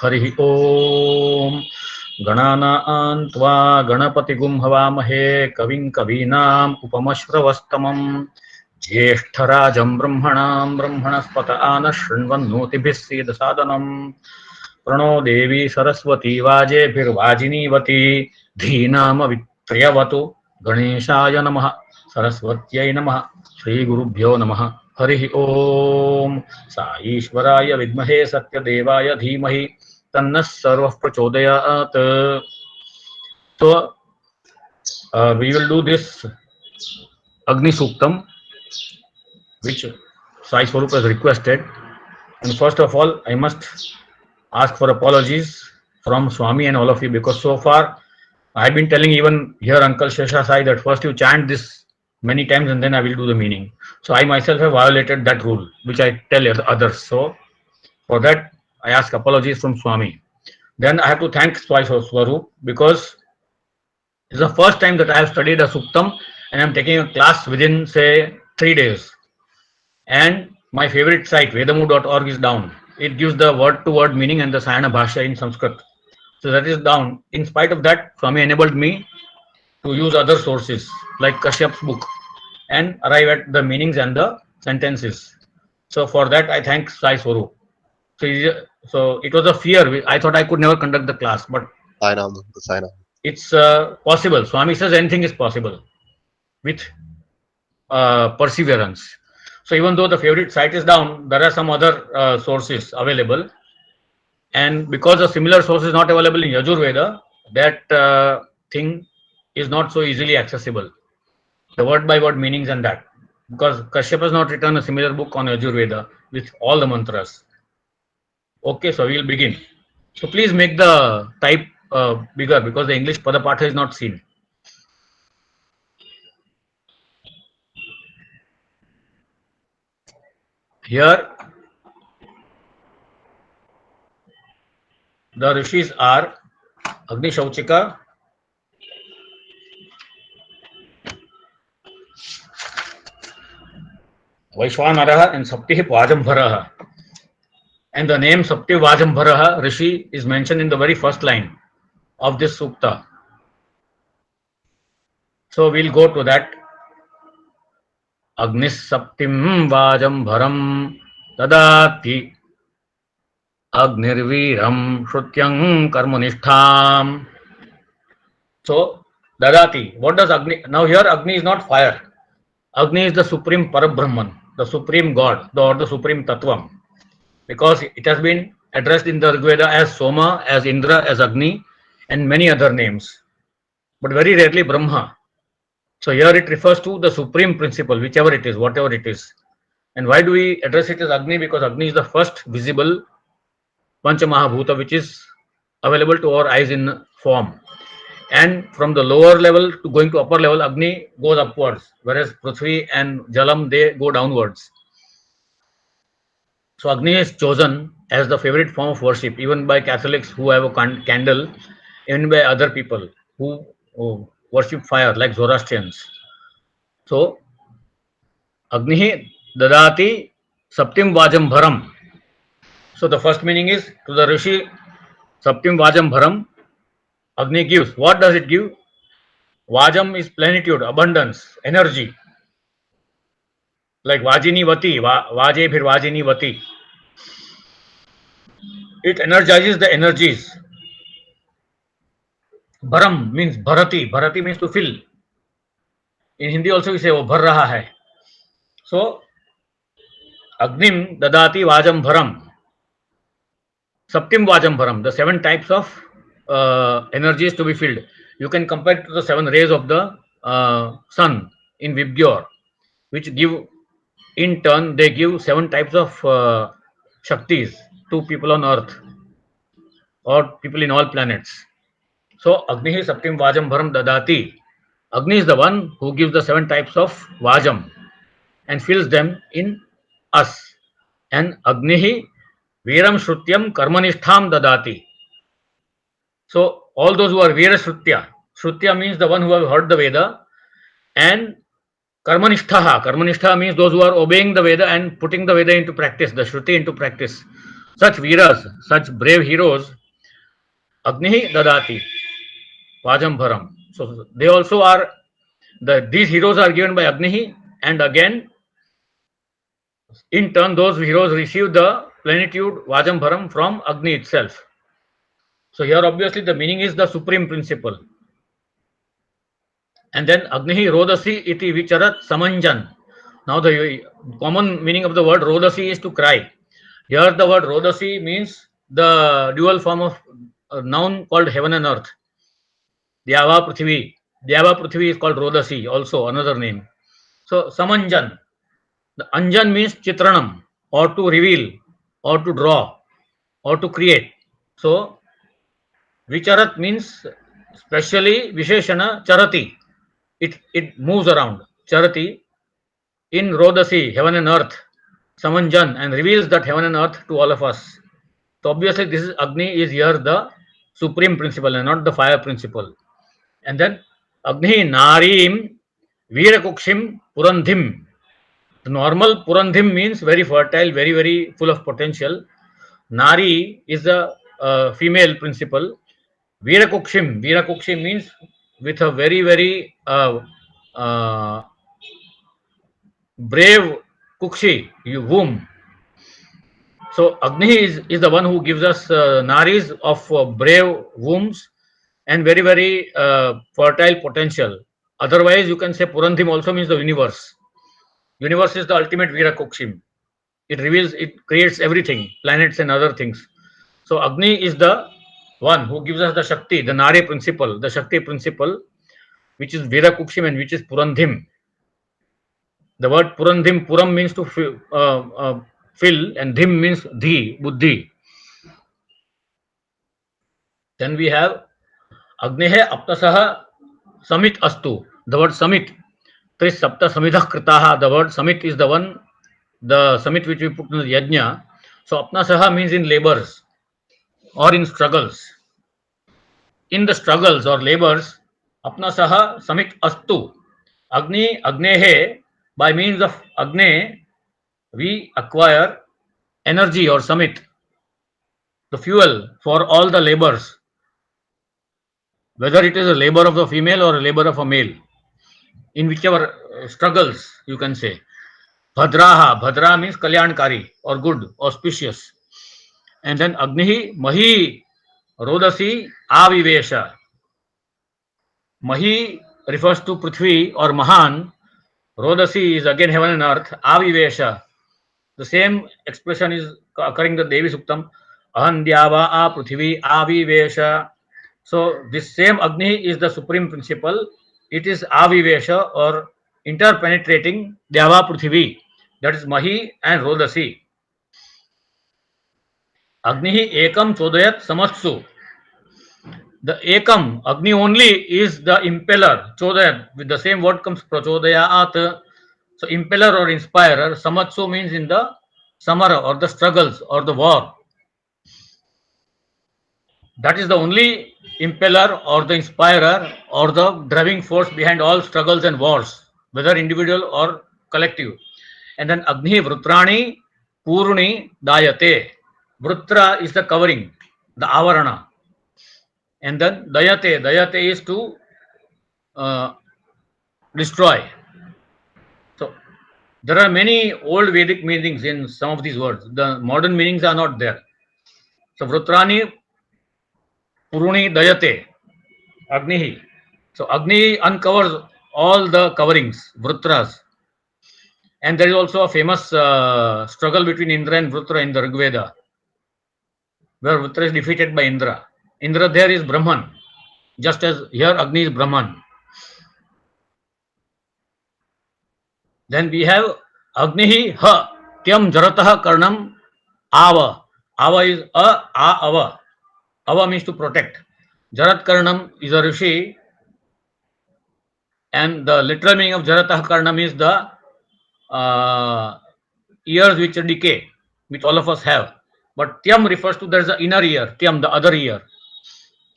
Harihi Om. Ganana Tva Ganapatigum Havamahe Kavin Kavinam Upamashravastamam Jyeshthārajam Brahmanam Brahmanaspata Anashrinvannotibhis Siddhasadanam Prano Devi Saraswati Vajebhirvajinivati Dhīnama Vitriyavatu Ganeshāya Namaha Saraswatyai Namaha Shri Gurubhyo Namaha Harihi Om. Sai Ishwaraya Vidmahe Satyadevaya Dhimahi Tannas Sarvah Prachodayat. So we will do this Agni Suktam, which Sai Swarup has requested. And first of all, I must ask for apologies from Swami and all of you, because so far I've been telling even here Uncle Shesha Sai that first you chant this many times and then I will do the meaning. So I myself have violated that rule, which I tell others. So for that I ask apologies from Swami. Then I have to thank Sai Swarup, because it's the first time that I have studied a Suktam and I'm taking a class within, say, 3 days. And my favorite site, vedamu.org, is down. It gives the word-to-word meaning and the Sayana Bhashya in Sanskrit. So that is down. In spite of that, Swami enabled me to use other sources like Kashyap's book and arrive at the meanings and the sentences. So for that, I thank Sai Swarup. So it was a fear. I thought I could never conduct the class, but it's possible. Swami says anything is possible with perseverance. So even though the favorite site is down, there are some other sources available. And because a similar source is not available in Yajur Veda, that thing is not so easily accessible. The word by word meanings and that. Because Kashyap has not written a similar book on Yajur Veda with all the mantras. Okay, so we will begin. So please make the type bigger, because the English Padapatha is not seen. Here, the rishis are Agni Shauchika, Vaishwanaraha, and Saptih Vajambharaha. And the name Saptih Vajambharaha Rishi is mentioned in the very first line of this Sukta. So we'll go to that. Agnis Saptim Vajambharam Dadati Agnirviram Shrutyang Karmanishtham. So Dadati, what does Agni? Now here Agni is not fire. Agni is the supreme Parabrahman, the supreme God, or the supreme Tattvam. Because it has been addressed in the Rig Veda as Soma, as Indra, as Agni, and many other names, but very rarely Brahma. So here it refers to the supreme principle, whichever it is, whatever it is. And why do we address it as Agni? Because Agni is the first visible Panchamahabhuta which is available to our eyes in form. And from the lower level to going to upper level, Agni goes upwards, whereas Prithvi and Jalam, they go downwards. So Agni is chosen as the favorite form of worship, even by Catholics who have a candle, even by other people who worship fire, like Zoroastrians. So Agni Dadati Saptim Vajambharam. So the first meaning is, to the Rishi, Saptim Vajambharam, Agni gives. What does it give? Vajam is plenitude, abundance, energy. Like Vajini Vati, Vajebhir Vajini Vati. It energizes the energies. Bharam means Bharati. Bharati means to fill. In Hindi also we say, wo bhar raha hai. So, Agnim Dadati Vajam Bharam. Saptim Vajam Bharam. The 7 types of energies to be filled. You can compare it to the 7 rays of the sun in Vibgyor, which give, in turn, they give 7 types of Shaktis to people on earth or people in all planets. So Agni is Saptim Vajam Bharam Dadati. Agni is the one who gives the 7 types of Vajam and fills them in us. And Agnihi Viram Shrutyam Karmanishtham Dadati. So all those who are Vira Shrutya. Shrutya means the one who have heard the Veda, and Karmanishtaha. Karmanishtaha means those who are obeying the Veda and putting the Veda into practice, the Shruti into practice. such Veeras, such brave heroes, Agni Dadati, Vajambharam. So they also are, these heroes are given by Agni, and again, in turn, those heroes receive the plenitude Vajambharam from Agni itself. So here obviously the meaning is the supreme principle. And then Agni Rodasi iti vicharat samanjan. Now the common meaning of the word Rodasi is to cry. Here the word Rodasi means the dual form of a noun called heaven and earth. Dyava Prithvi. Dyava Prithvi is called Rodasi, also another name. So Samanjan. The Anjan means Chitranam, or to reveal, or to draw, or to create. So Vicharat means specially Visheshana Charati. It moves around. Charati in Rodasi, heaven and earth, Samanjan, and reveals that heaven and earth to all of us. So obviously this is Agni is here the supreme principle and not the fire principle. And then Agni Narim Veerakukshim Purandhim. The normal Purandhim means very fertile, very, very full of potential. Nari is the female principle. Veerakukshim. Veerakukshim means with a very, very uh, brave Kukshi, womb. So Agni is the one who gives us Naris of brave wombs and very, very fertile potential. Otherwise, you can say Purandhim also means the universe. Universe is the ultimate Veerakukshim. It reveals, it creates everything, planets and other things. So Agni is the one who gives us the Shakti, the Nari principle, the Shakti principle, which is Veerakukshim and which is Purandhim. The word Purandhim, Puram means to fill, and Dhim means Dhi, Buddhi. Then we have Agnehe Aptasaha Samit Astu. The word Samit, Tris Sapta Samidah Kritaha. The word Samit is the one, the Samit which we put in the Yajna. So Apnasaha means in labors or in struggles. In the struggles or labors, Apnasaha Samit Astu. Agni Agnehe, by means of Agni, we acquire energy or Samit, the fuel for all the labors, whether it is a labor of the female or a labor of a male, in whichever struggles you can say. Bhadraha, Bhadra means Kalyankari or good, auspicious. And then Agnihi, Mahi, Rodasi, Avivesha. Mahi refers to Prithvi or Mahan. Rodasi is again heaven and earth. Avivesha. The same expression is occurring in the Devi Suktam. Ahandyava a Prithvi Avivesha. So this same Agni is the supreme principle. It is Avivesha or interpenetrating Dyava Prithvi. That is Mahi and Rodasi. Agni Ekam Chodayat Samatsu. The Ekam, Agni only, is the impeller. Chodayat, with the same word comes Prachodayat. So impeller or inspirer. Samatsu means in the summer or the struggles or the war. That is the only impeller or the inspirer or the driving force behind all struggles and wars, whether individual or collective. And then Agni Vrutrani Purni Dayate. Vrutra is the covering, the avarana. And then Dayate. Dayate is to destroy. So there are many old Vedic meanings in some of these words. The modern meanings are not there. So Vrutrani Puruni Dayate, Agni. So Agni uncovers all the coverings, Vrutras. And there is also a famous struggle between Indra and Vrutra in the Rig Veda, where Vrutra is defeated by Indra. Indra there is Brahman, just as here Agni is Brahman. Then we have Agnihi Ha, Tyam Jarataha Karnam Ava. Ava is Ava. Ava means to protect. Jarat Karnam is a rishi, and the literal meaning of Jaratah Karnam is the ears which decay, which all of us have. But Tyam refers to there is the inner ear, Tyam, the other ear.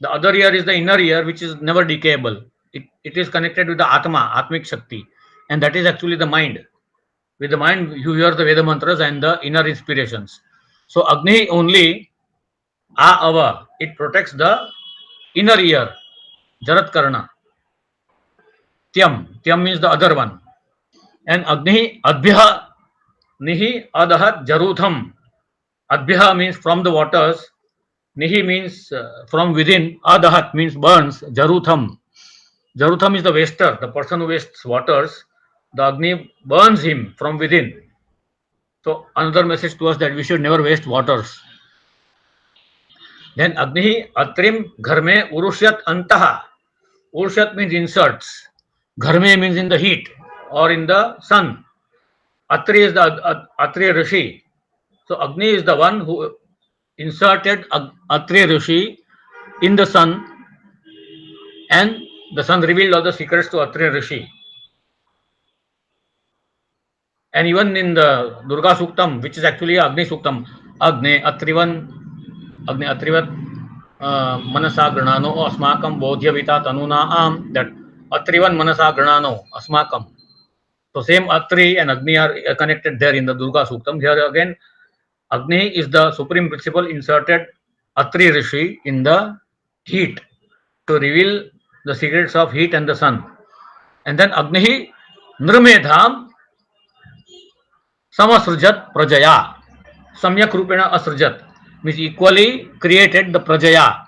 The other ear is the inner ear, which is never decayable. It is connected with the Atma, Atmic Shakti, and that is actually the mind. With the mind, you hear the Veda mantras and the inner inspirations. So Agni only ava, it protects the inner ear, Jarat Karna. Tyam means the other one. And Agni Adbhya Nihi Adahat Jarutham. Adbhya means from the waters. Nihi means from within. Adahat means burns. Jarutham. Jarutham is the waster, the person who wastes waters. The Agni burns him from within. So another message to us that we should never waste waters. Then Agni Atrim Gharme Urushyat Antaha. Urushyat means inserts. Gharme means in the heat or in the sun. Atri is the Atri Rishi. So Agni is the one who inserted Atri Rishi in the sun, and the sun revealed all the secrets to Atri Rishi. And even in the Durga Suktam, which is actually Agni Suktam, Agni Atrivat Manasa Granano Asmakam Bodhyavita Tanuna Am, that Atrivan Manasa Granano Asmakam. So same Atri and Agni are connected there in the Durga Suktam. Here again, Agni is the supreme principle inserted Atri Rishi in the heat to reveal the secrets of heat and the sun. And then Agni Nirmedham Samasrujat Prajaya. Samyak Rupena Asrujat means equally created the Prajaya.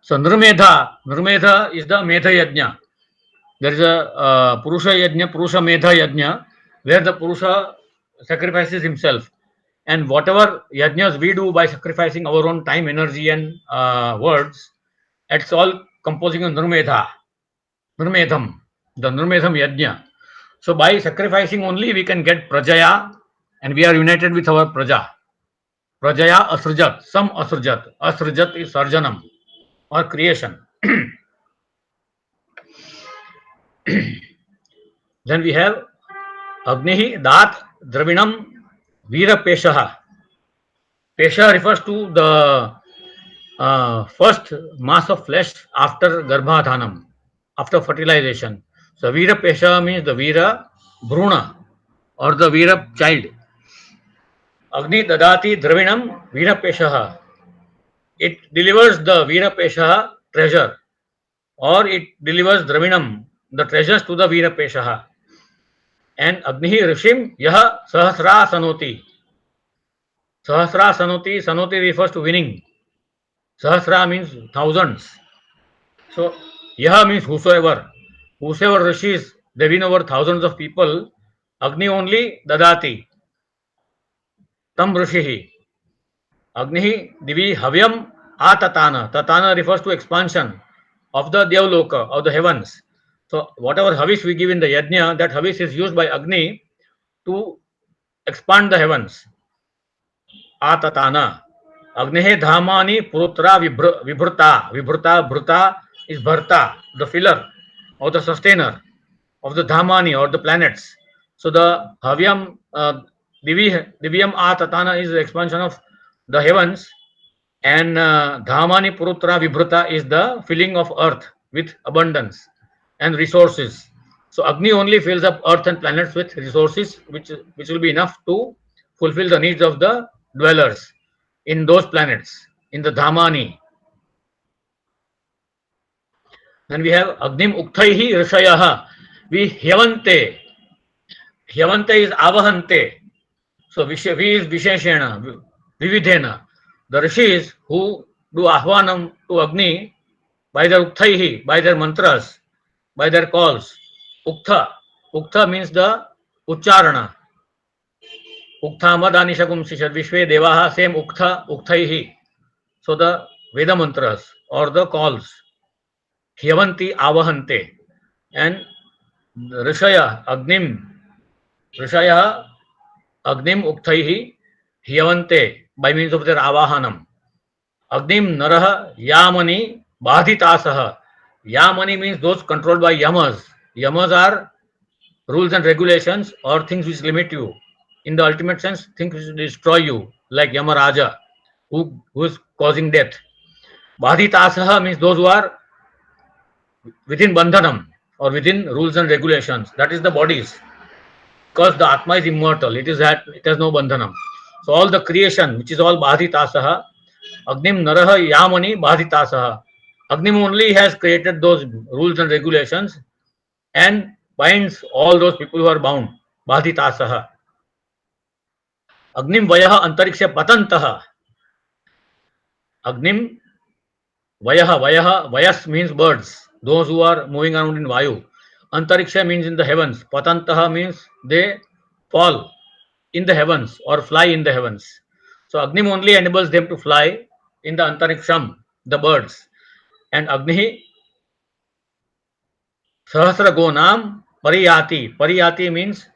So Nirmedha is the Medha Yajna. There is a Purusha Yajna, Purusha Medha Yajna, where the Purusha sacrifices himself. And whatever yajnas we do by sacrificing our own time, energy, and words, it's all composing a Nirmedha, Nirmedham, the Nirmedham Yajna. So by sacrificing only we can get Prajaya, and we are united with our Praja. Prajaya Asrujat, some Asrujat. Asrujat is Sarjanam or creation. Then we have Agnihi Dat Dravinam Veera Peshaha. Pesha refers to the first mass of flesh after Garbhadhanam, after fertilization. So Veera Pesha means the Veera Bruna or the Veera child. Agni Dadati Dravinam Veera Peshaha. It delivers the Veera Peshaha treasure, or it delivers Dravinam, the treasures to the Veera Peshaha. And Agni Rishim Yaha Sahasra Sanoti. Sahasra Sanoti, Sanoti refers to winning. Sahasra means thousands. So Yaha means whosoever. Whosoever rishis, they win over thousands of people. Agni only Dadati. Tam Rishihi. Agni Divi Havyam Atatana. Tatana refers to expansion of the Devloka, of the heavens. So whatever Havish we give in the Yajna, that Havish is used by Agni to expand the heavens. Atatana. Agnehe Dhamani Purutra Vibhrta. Vibhrta, Bhrta is Bharta, the filler or the sustainer of the Dhamani or the planets. So the Havyam Divyam Atatana is the expansion of the heavens, and Dhamani Purutra Vibhrta is the filling of earth with abundance and resources. So Agni only fills up earth and planets with resources which will be enough to fulfill the needs of the dwellers in those planets, in the Dhamani. Then we have Agnim Uktaihi Rishayaha. We Hyavante. Hyavante is Avahante. So Vi is Visheshena, Vividhena. The rishis who do Ahvanam to Agni by their Uktaihi, by their mantras, by their calls. Uktha. Uktha means the Ucharana. Ukthamad Anishagum Sishad Vishwe Devaha, same Uktha, Ukthaihi. So the Veda mantras or the calls. Hyavanti Avahante. And Rishaya, Agnim. Rishaya, Agnim Ukthaihi, Hyavante, by means of their Avahanam. Agnim Naraha, Yamani, Badhitasaha. Yamani means those controlled by Yamas. Yamas are rules and regulations or things which limit you. In the ultimate sense, things which destroy you, like Yamaraja, who is causing death. Badhitasaha means those who are within Bandhanam or within rules and regulations. That is the bodies. Because the Atma is immortal. It has no Bandhanam. So all the creation, which is all Badhitasaha, Agnim Naraha Yamani Badhitasaha. Agnim only has created those rules and regulations and binds all those people who are bound. Badhitasaha. Agnim Vayaha Antariksha Patantaha. Agnim Vayaha. Vayas means birds, those who are moving around in Vayu. Antariksha means in the heavens. Patantaha means they fall in the heavens or fly in the heavens. So Agnim only enables them to fly in the Antariksham, the birds. And Agni Sahasra Gonam Pariyati. Pariyati means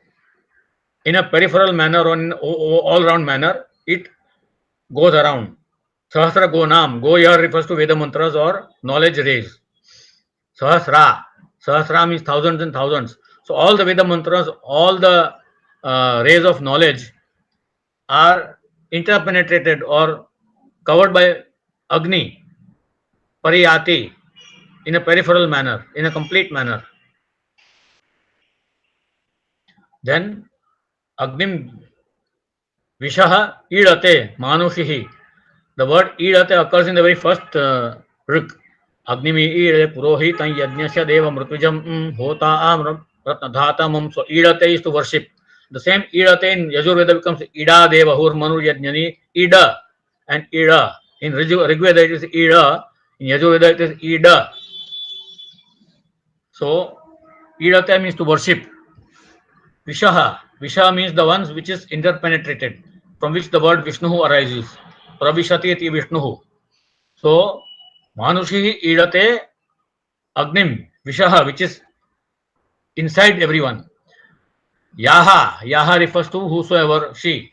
in a peripheral manner or in all round manner, it goes around. Sahasra Gonam. Go here refers to Veda mantras or knowledge rays. Sahasra. Sahasra means thousands and thousands. So all the Veda mantras, all the rays of knowledge are interpenetrated or covered by Agni, Pariyati, in a peripheral manner, in a complete manner. Then Agnim Vishaha Idate Manushihi. The word Idate occurs in the very first Rik. Agnimi Ide Purohitan Yajnasya Deva Mrutujam Hota Am Ratnadhatamam. So Idate is to worship. The same Idate in Yajurveda becomes Ida Deva Hur Manu Yajnani Ida and Ida. In Rigveda it is Ida. In Yajurveda it is Ida. So Idate means to worship. Vishaha. Vishaha means the ones which is interpenetrated, from which the word Vishnu arises. Pravishati iti Vishnu. So Manushi Idate Agnim Vishaha, which is inside everyone. Yaha refers to whosoever, she.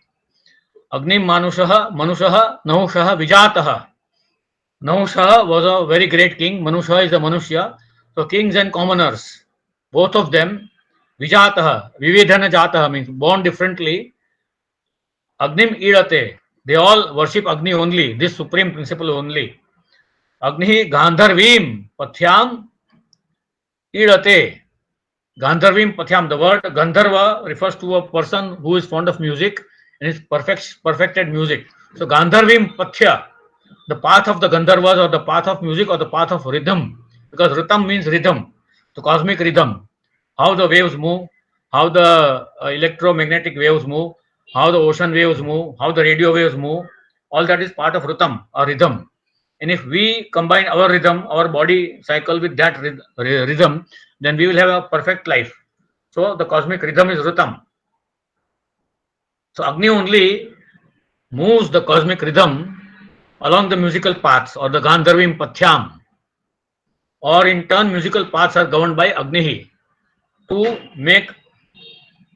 Agnim Manushaha Nahushaha Vijataha. Nahushaha was a very great king. Manusha is the Manushya. So kings and commoners, both of them, Vijataha, Vividhana Jataha means born differently. Agnim Idate, they all worship Agni only, this supreme principle only. Agni Gandharvim Pathyam Idate. Gandharvim Pathyam, the word Gandharva refers to a person who is fond of music and is perfected music. So Gandharvim Pathya, the path of the Gandharvas or the path of music or the path of rhythm, because Ritam means rhythm, the cosmic rhythm, how the waves move, how the electromagnetic waves move, how the ocean waves move, how the radio waves move, all that is part of Ritam or rhythm. And if we combine our rhythm, our body cycle with that rhythm, then we will have a perfect life. So the cosmic rhythm is Ritam. So Agni only moves the cosmic rhythm along the musical paths or the Gandharvim Pathyam, or in turn musical paths are governed by Agni to make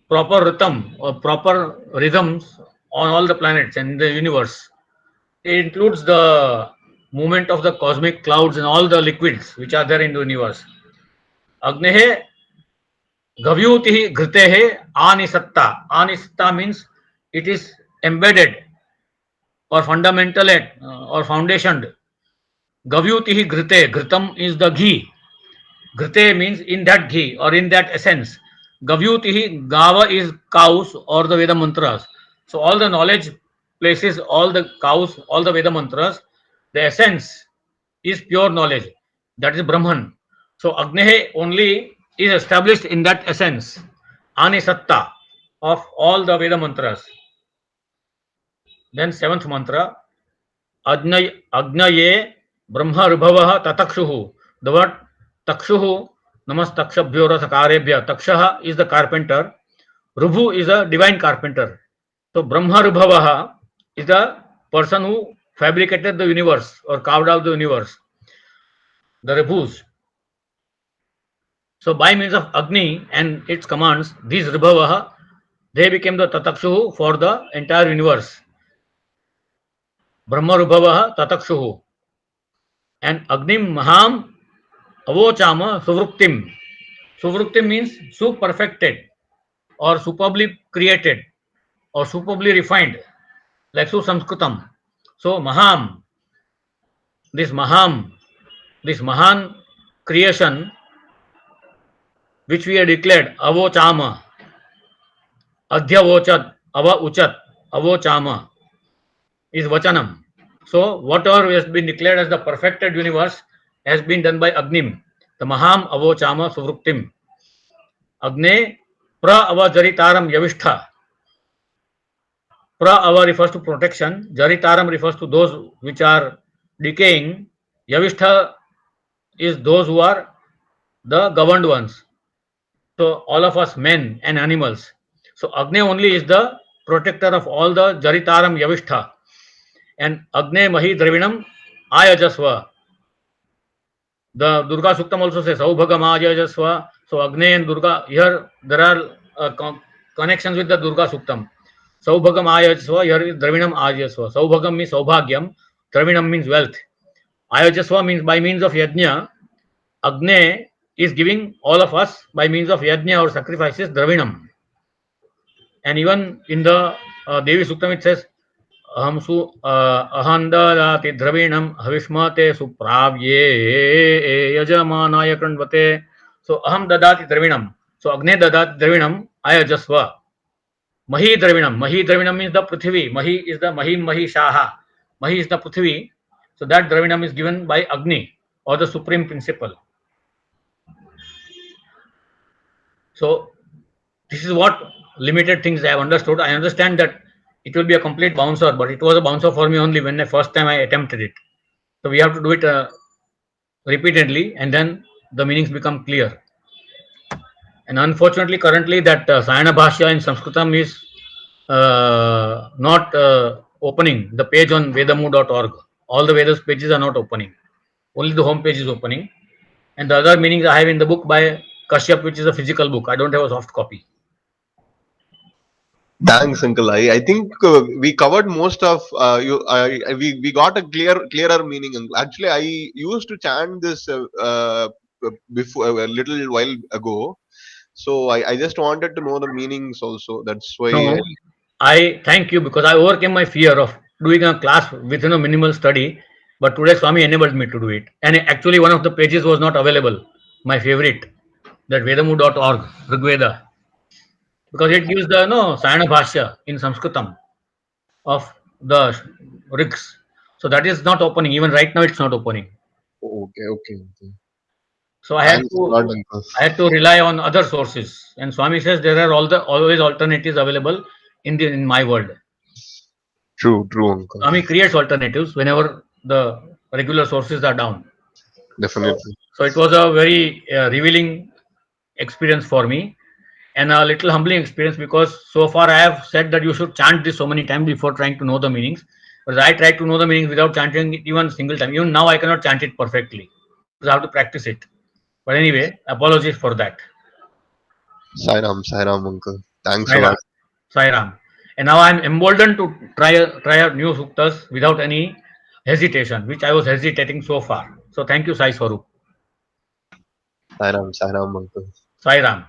proper rhythm or proper rhythms on all the planets and in the universe. It includes the movement of the cosmic clouds and all the liquids which are there in the universe. Agnehe Gavyutihi Ghritehe Anisatta. Anisatta means it is embedded or fundamental or foundationed. Gavyutihi Ghrite. Ghritam is the ghee. Ghrite means in that ghee or in that essence. Gavyutihi, Gava is cows or the Veda mantras. So all the knowledge places, all the cows, all the Veda mantras, the essence is pure knowledge. That is Brahman. So Agnehe only is established in that essence, Anisatta, of all the Veda mantras. Then seventh mantra, Agnaye Brahma Rubhavaha Tatakshuhu. The word Takshuhu, Namastakshabhyo Rasakarebhya. Takshaha is the carpenter. Rubhu is a divine carpenter. So Brahma Rubhavaha is the person who fabricated the universe or carved out the universe. The Ribhus. So by means of Agni and its commands, these Ribhavaha, they became the Tatakshuhu for the entire universe. Brahma Rubhavaha Tatakshuhu. And Agnim Maham Avochama Suvruktim. Suvruktim means superfected or superbly created or superbly refined, like Susamskritam. So Maham, this Mahan creation which we have declared, Avochama, Adhyavochat, Ava Uchat. Avochama is Vachanam. So whatever has been declared as the perfected universe has been done by Agnim. The Maham Avochama Suvruktim. Agne Pra Avajaritaram Yavishtha. Pra Ava refers to protection. Jaritaram refers to those which are decaying. Yavishtha is those who are the governed ones. So all of us men and animals. So Agni only is the protector of all the Jaritaram Yavishtha. And Agne Mahi Dravinam Ayajasva. The Durga Suktam also says Saubhagam Ayajasva. So Agne and Durga, here there are connections with the Durga Suktam. Saubhagam Ayajasva, here is Dravinam Ayajasva. Saubhagam means Saubhagyam, Dravinam means wealth. Ayajasva means by means of Yajna. Agne is giving all of us by means of Yajna or sacrifices Dravinam. And even in the Devi Suktam it says Ahamsu Ahandadati Dravinam Havishmate Supravye Yajamanaya Kandvate. So Aham Dadati Dravinam. So Agne Dadati Dravinam Ayajasva. Mahi Dravinam. Mahi Dravinam means the Prithvi. Mahi is the Mahim Mahi Shaha. Mahi is the Prithvi. So that Dravinam is given by Agni or the supreme principle. So this is what limited things I have understood. I understand that it will be a complete bouncer, but it was a bouncer for me only when the first time I attempted it. So we have to do it repeatedly, and then the meanings become clear. And unfortunately, currently that Sayana Bhashya in Sanskritam is not opening the page on vedamu.org. All the Vedas pages are not opening. Only the home page is opening. And the other meanings I have in the book by Kashyap, which is a physical book. I don't have a soft copy. Thanks, Uncle. I think we covered most of we got a clearer meaning. Actually, I used to chant this before a little while ago. So I just wanted to know the meanings also. That's why. No, I thank you because I overcame my fear of doing a class within a minimal study. But today Swami enabled me to do it. And actually, one of the pages was not available. My favorite, that vedamu.org, Rigveda, because it gives the Sayana Bhashya in Sanskritam of the Rigs. So that is not opening. Even right now, it's not opening. Okay, okay, okay. So Thanks a lot, Uncle. I had to rely on other sources. And Swami says there are always alternatives available in my world. True, true, Uncle. Swami creates alternatives whenever the regular sources are down. Definitely. So it was a very revealing experience for me and a little humbling experience because so far I have said that you should chant this so many times before trying to know the meanings. But I tried to know the meanings without chanting it even a single time. Even now I cannot chant it perfectly because I have to practice it. But anyway, apologies for that. Sai Ram, Uncle. Thanks a Sai Ram. lot. Sai Ram. And now I am emboldened to try out new suktas without any hesitation, which I was hesitating so far. So thank you, Sai Swarup. Sai Ram, Uncle. Sai Ram.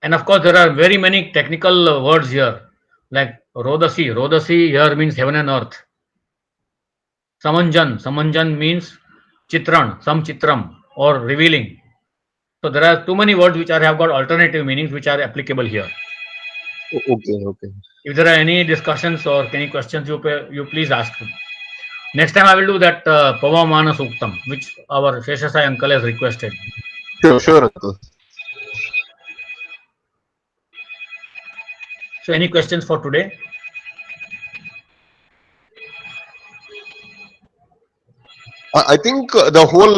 And of course, there are very many technical words here, like Rodasi. Rodasi here means heaven and earth. Samanjan. Samanjan means Chitran, some Chitram, or revealing. So there are too many words which have got alternative meanings which are applicable here. Okay, okay. If there are any discussions or any questions, you please ask me. Next time I will do that Pavamana Suktam, which our Sheshasai uncle has requested. Sure, sure, Uncle. So any questions for today? I think the whole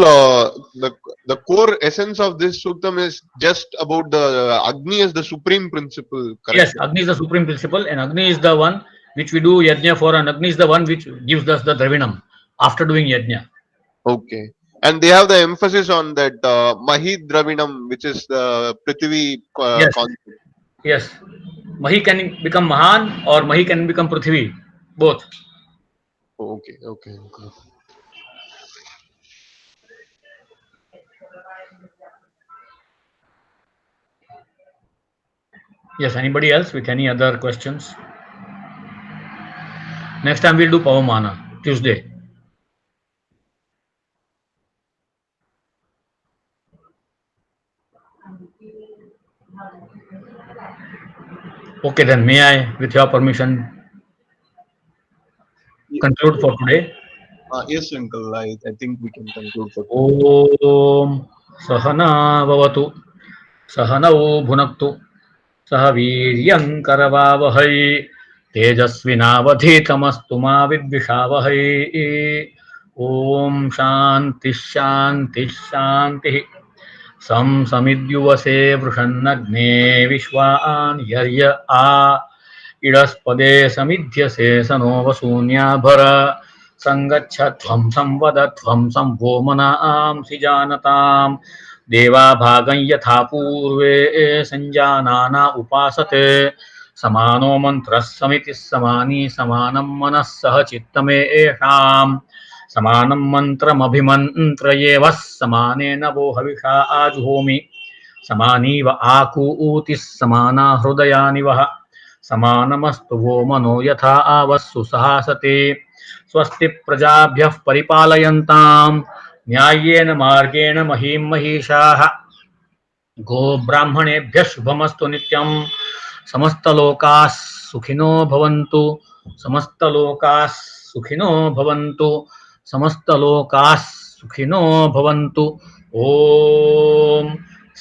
the core essence of this suktam is just about the Agni as the supreme principle. Correct? Yes, Agni is the supreme principle, and Agni is the one which we do yajna for, and Agni is the one which gives us the Dravinam after doing yajna. Okay. And they have the emphasis on that Mahi Dravinam, which is the Prithvi Yes, concept. yes. Mahi can become Mahan or Mahi can become Prithvi, both. Okay, okay, okay. Yes, anybody else with any other questions? Next time we'll do Pavamana, Tuesday. Okay, then may I, with your permission, conclude for today? Yes, Uncle. I think we can conclude for today. Om Sahana Bhavatu Sahanau Bhunaktu सह वीर्यं करवावहै तेजस्विनावधीतमस्तु मा विद्विषावहै ॐ शान्तिः शान्तिः शान्तिः सं समिद्युवसे वृषन्नग्ने विश्वान् यर्य आ इडस्पदे समिध्यसे स नो वसून्याभर सङ्गच्छध्वं संवदध्वं संवो मनांसि जानताम् देवा भागं यथा पूर्वे सञ्जानाना उपासते समानो मन्त्रः समितिः समानी समानं मनः सह चित्तमे येषाम् समानं मन्त्रमभिमन्त्रयेवः समानेन वो हविषा आजुहोमि समानीव आकूतिः समाना हृदयानि वः समानमस्तु वो मनो यथा आवस्सु सहासते स्वस्ति प्रजाभ्यः परिपालयन्ताम् न्याय्येन मार्गेण महीं महिषाः गो ब्राह्मणेभ्यः शुभमस्तु नित्यम् समस्तलोकाः सुखिनो भवन्तु समस्तलोकाः सुखिनो भवन्तु समस्तलोकाः सुखिनो भवन्तु ॐ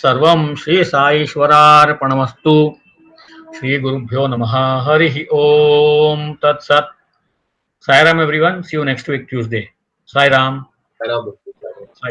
सर्वं श्री साईश्वरार्पणमस्तु श्री गुरुभ्यो नमः हरि ओम तत्सत् Sai Ram everyone see you next week Tuesday Sai Ram Bye now, Bhakti. Sai